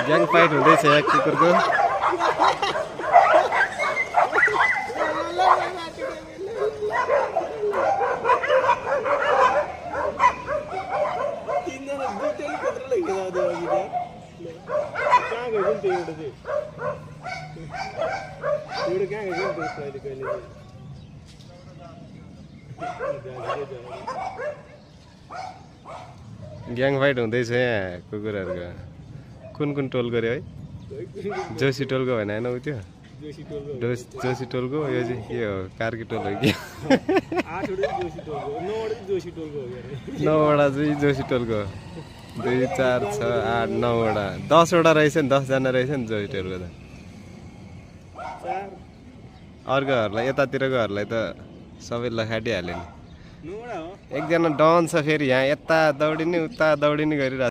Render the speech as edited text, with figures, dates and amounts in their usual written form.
Gang fight हुँदैछ यहाँ कुकुरको। ग्याङ फाइट हुँदैछ यहाँ कुकुरहरूको। कुन टोल गऱ्यो है? जोशी टोलको होइन होइन उ त्यो जोशी टोलको यो चाहिँ के हो? कार्की टोल हो कि? 9वटा चाहिँ जोशी टोलको। 2 4 6 8 9वटा 10वटा रहेछ नि। 10 जना रहेछ नि जोशी टोलको त। अर्कोहरूलाई यतातिरकोहरूलाई त सबै लखाटिहाल्यो नि। एकजना डन छ फेरि यहाँ यता दौडिने उता दौडिने गरिरहेको